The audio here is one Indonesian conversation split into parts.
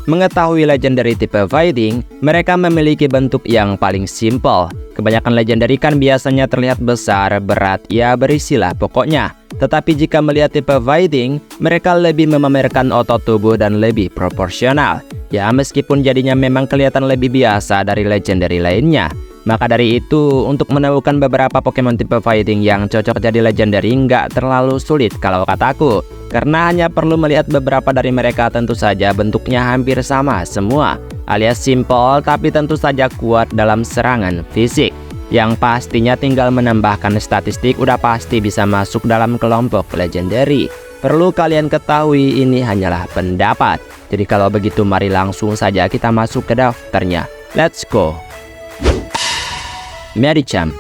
Mengetahui legendary tipe fighting, mereka memiliki bentuk yang paling simple. Kebanyakan legendary kan biasanya terlihat besar, berat, ya berisilah pokoknya. Tetapi jika melihat tipe fighting, mereka lebih memamerkan otot tubuh dan lebih proporsional. Ya meskipun jadinya memang kelihatan lebih biasa dari legendary lainnya. Maka dari itu, untuk menemukan beberapa Pokemon tipe fighting yang cocok jadi legendary nggak terlalu sulit kalau kataku. Karena hanya perlu melihat beberapa dari mereka, tentu saja bentuknya hampir sama semua. Alias simple tapi tentu saja kuat dalam serangan fisik. Yang pastinya tinggal menambahkan statistik udah pasti bisa masuk dalam kelompok legendary. Perlu kalian ketahui ini hanyalah pendapat. Jadi kalau begitu mari langsung saja kita masuk ke daftarnya. Let's go! Medicham.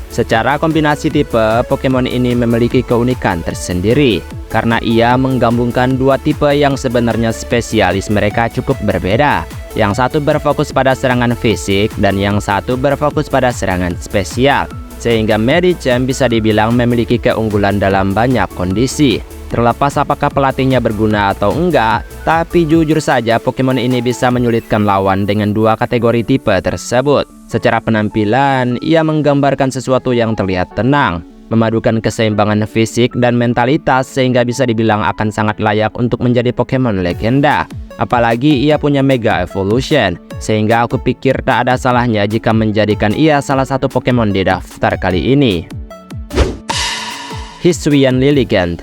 Secara kombinasi tipe, Pokemon ini memiliki keunikan tersendiri karena ia menggabungkan dua tipe yang sebenarnya spesialis mereka cukup berbeda. Yang satu berfokus pada serangan fisik dan yang satu berfokus pada serangan spesial. Sehingga Medicham bisa dibilang memiliki keunggulan dalam banyak kondisi. Terlepas apakah pelatihnya berguna atau enggak, tapi jujur saja Pokemon ini bisa menyulitkan lawan dengan dua kategori tipe tersebut. Secara penampilan, ia menggambarkan sesuatu yang terlihat tenang, memadukan keseimbangan fisik dan mentalitas sehingga bisa dibilang akan sangat layak untuk menjadi Pokemon legenda. Apalagi ia punya Mega Evolution, sehingga aku pikir tak ada salahnya jika menjadikan ia salah satu Pokemon di daftar kali ini. Hisuian Lilligant.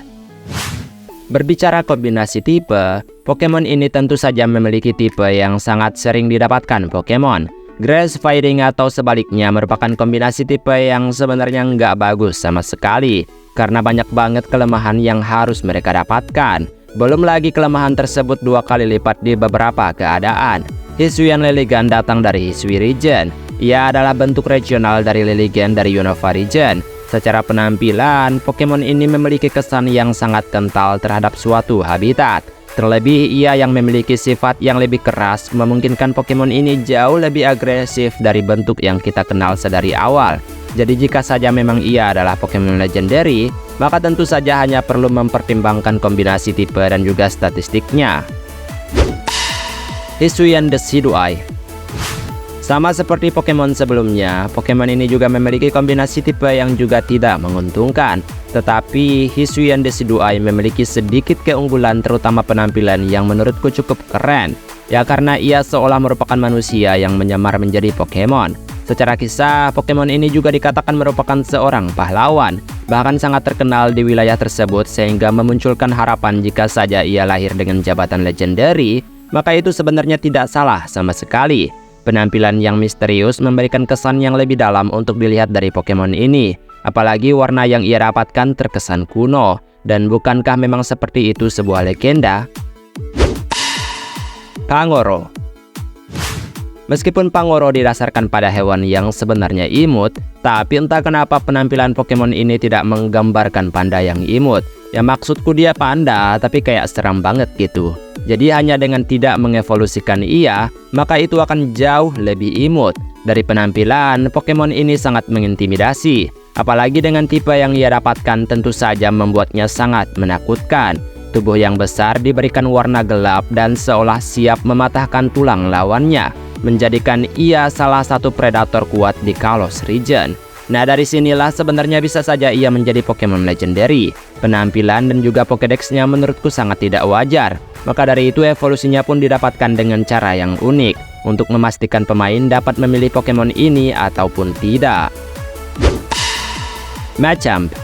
Berbicara kombinasi tipe, Pokemon ini tentu saja memiliki tipe yang sangat sering didapatkan Pokemon. Grass Fighting atau sebaliknya merupakan kombinasi tipe yang sebenarnya nggak bagus sama sekali. Karena banyak banget kelemahan yang harus mereka dapatkan. Belum lagi kelemahan tersebut 2 kali lipat di beberapa keadaan. Hisuian Lilligant datang dari Hisui Region. Ia adalah bentuk regional dari Lilligant dari Unova Region. Secara penampilan, Pokemon ini memiliki kesan yang sangat kental terhadap suatu habitat. Terlebih, ia yang memiliki sifat yang lebih keras memungkinkan Pokemon ini jauh lebih agresif dari bentuk yang kita kenal sedari awal. Jadi jika saja memang ia adalah Pokemon legendary, maka tentu saja hanya perlu mempertimbangkan kombinasi tipe dan juga statistiknya. Hisuian Decidueye. Sama seperti Pokemon sebelumnya, Pokemon ini juga memiliki kombinasi tipe yang juga tidak menguntungkan. Tetapi Hisuian Decidueye memiliki sedikit keunggulan terutama penampilan yang menurutku cukup keren. Ya karena ia seolah merupakan manusia yang menyamar menjadi Pokemon. Secara kisah, Pokemon ini juga dikatakan merupakan seorang pahlawan. Bahkan sangat terkenal di wilayah tersebut sehingga memunculkan harapan jika saja ia lahir dengan jabatan legendary, maka itu sebenarnya tidak salah sama sekali. Penampilan yang misterius memberikan kesan yang lebih dalam untuk dilihat dari Pokemon ini. Apalagi warna yang ia dapatkan terkesan kuno. Dan bukankah memang seperti itu sebuah legenda? Pangoro. Meskipun Pangoro didasarkan pada hewan yang sebenarnya imut, tapi entah kenapa penampilan Pokemon ini tidak menggambarkan panda yang imut. Ya maksudku dia panda, tapi kayak seram banget gitu. Jadi hanya dengan tidak mengevolusikan ia, maka itu akan jauh lebih imut. Dari penampilan, Pokemon ini sangat mengintimidasi. Apalagi dengan tipe yang ia dapatkan tentu saja membuatnya sangat menakutkan. Tubuh yang besar diberikan warna gelap dan seolah siap mematahkan tulang lawannya, menjadikan ia salah satu predator kuat di Kalos Region. Nah dari sinilah sebenarnya bisa saja ia menjadi Pokemon legendary. Penampilan dan juga Pokédex-nya menurutku sangat tidak wajar. Maka dari itu evolusinya pun didapatkan dengan cara yang unik untuk memastikan pemain dapat memilih Pokemon ini ataupun tidak. Machamp.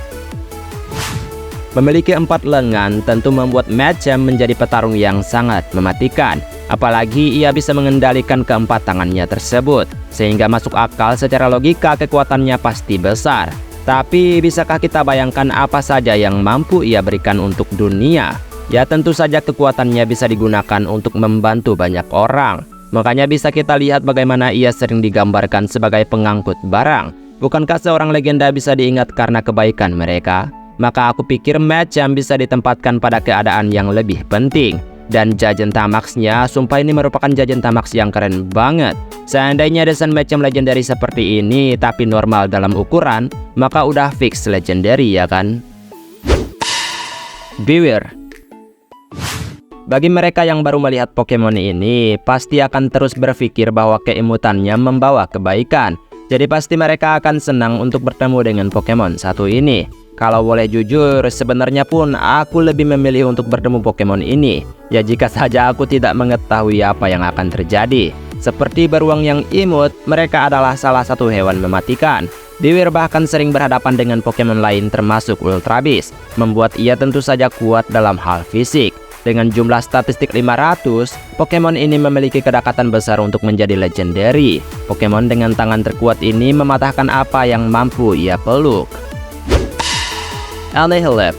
Memiliki 4 lengan tentu membuat Machamp menjadi petarung yang sangat mematikan. Apalagi ia bisa mengendalikan keempat tangannya tersebut, sehingga masuk akal secara logika kekuatannya pasti besar. Tapi bisakah kita bayangkan apa saja yang mampu ia berikan untuk dunia? Ya tentu saja kekuatannya bisa digunakan untuk membantu banyak orang. Makanya bisa kita lihat bagaimana ia sering digambarkan sebagai pengangkut barang. Bukankah seorang legenda bisa diingat karena kebaikan mereka? Maka aku pikir Machamp bisa ditempatkan pada keadaan yang lebih penting. Dan Jajentamax-nya, sumpah ini merupakan Jajentamax yang keren banget. Seandainya desain Machamp legendary seperti ini tapi normal dalam ukuran, maka udah fix legendary ya kan? Bewear. Bagi mereka yang baru melihat Pokemon ini, pasti akan terus berpikir bahwa keimutannya membawa kebaikan. Jadi pasti mereka akan senang untuk bertemu dengan Pokemon satu ini. Kalau boleh jujur, sebenarnya pun aku lebih memilih untuk bertemu Pokemon ini. Ya jika saja aku tidak mengetahui apa yang akan terjadi. Seperti beruang yang imut, mereka adalah salah satu hewan mematikan. Bewear bahkan sering berhadapan dengan Pokemon lain termasuk Ultra Beast, membuat ia tentu saja kuat dalam hal fisik. Dengan jumlah statistik 500, Pokemon ini memiliki kedekatan besar untuk menjadi legendary. Pokemon dengan tangan terkuat ini mematahkan apa yang mampu ia peluk. Anihilip.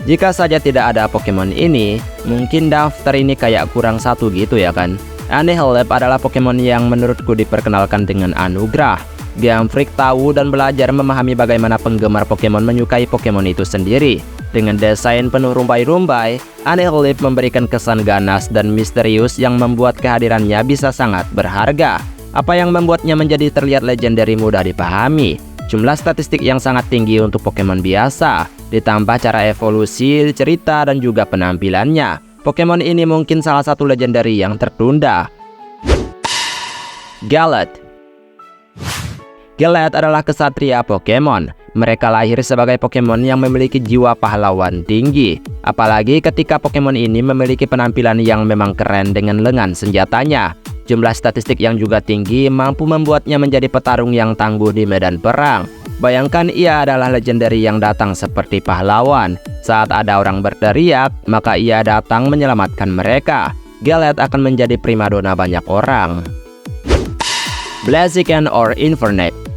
Jika saja tidak ada Pokemon ini, mungkin daftar ini kayak kurang satu gitu ya kan. Anihilip adalah Pokemon yang menurutku diperkenalkan dengan anugerah. Game Freak tahu dan belajar memahami bagaimana penggemar Pokemon menyukai Pokemon itu sendiri. Dengan desain penuh rumbai-rumbai, Anihilip memberikan kesan ganas dan misterius yang membuat kehadirannya bisa sangat berharga. Apa yang membuatnya menjadi terlihat legendary mudah dipahami. Jumlah statistik yang sangat tinggi untuk Pokemon biasa, ditambah cara evolusi, cerita, dan juga penampilannya. Pokemon ini mungkin salah satu legendary yang tertunda. Galat. Galat adalah kesatria Pokemon. Mereka lahir sebagai Pokemon yang memiliki jiwa pahlawan tinggi. Apalagi ketika Pokemon ini memiliki penampilan yang memang keren dengan lengan senjatanya. Jumlah statistik yang juga tinggi mampu membuatnya menjadi petarung yang tangguh di medan perang. Bayangkan ia adalah legendary yang datang seperti pahlawan. Saat ada orang berteriak, maka ia datang menyelamatkan mereka. Galat akan menjadi primadona banyak orang. Blaziken or Infernape.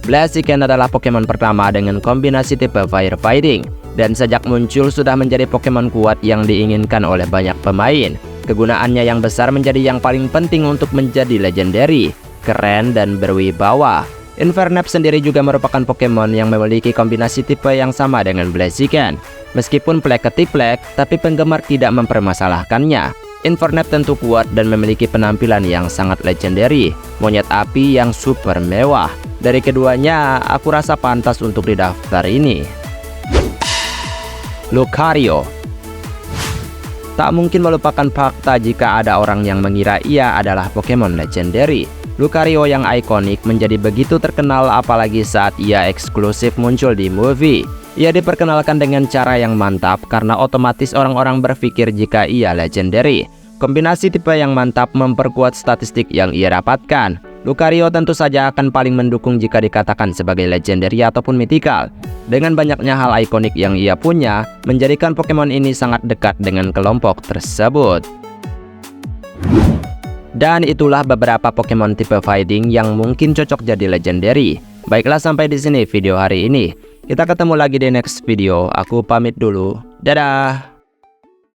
Blaziken adalah Pokemon pertama dengan kombinasi tipe Fire Fighting, dan sejak muncul sudah menjadi Pokemon kuat yang diinginkan oleh banyak pemain. Kegunaannya yang besar menjadi yang paling penting untuk menjadi legendary, keren dan berwibawa. Infernape sendiri juga merupakan Pokemon yang memiliki kombinasi tipe yang sama dengan Blaziken. Meskipun plek ketiplek, tapi penggemar tidak mempermasalahkannya. Infernape tentu kuat dan memiliki penampilan yang sangat legendary, monyet api yang super mewah. Dari keduanya, aku rasa pantas untuk di daftar ini. Lucario. Tak mungkin melupakan fakta jika ada orang yang mengira ia adalah Pokemon legendary. Lucario yang ikonik menjadi begitu terkenal apalagi saat ia eksklusif muncul di movie. Ia diperkenalkan dengan cara yang mantap karena otomatis orang-orang berpikir jika ia legendary. Kombinasi tipe yang mantap memperkuat statistik yang ia dapatkan. Lucario tentu saja akan paling mendukung jika dikatakan sebagai legendary ataupun mythical. Dengan banyaknya hal ikonik yang ia punya, menjadikan Pokemon ini sangat dekat dengan kelompok tersebut. Dan itulah beberapa Pokemon tipe fighting yang mungkin cocok jadi legendary. Baiklah, sampai di sini video hari ini. Kita ketemu lagi di next video. Aku pamit dulu. Dadah!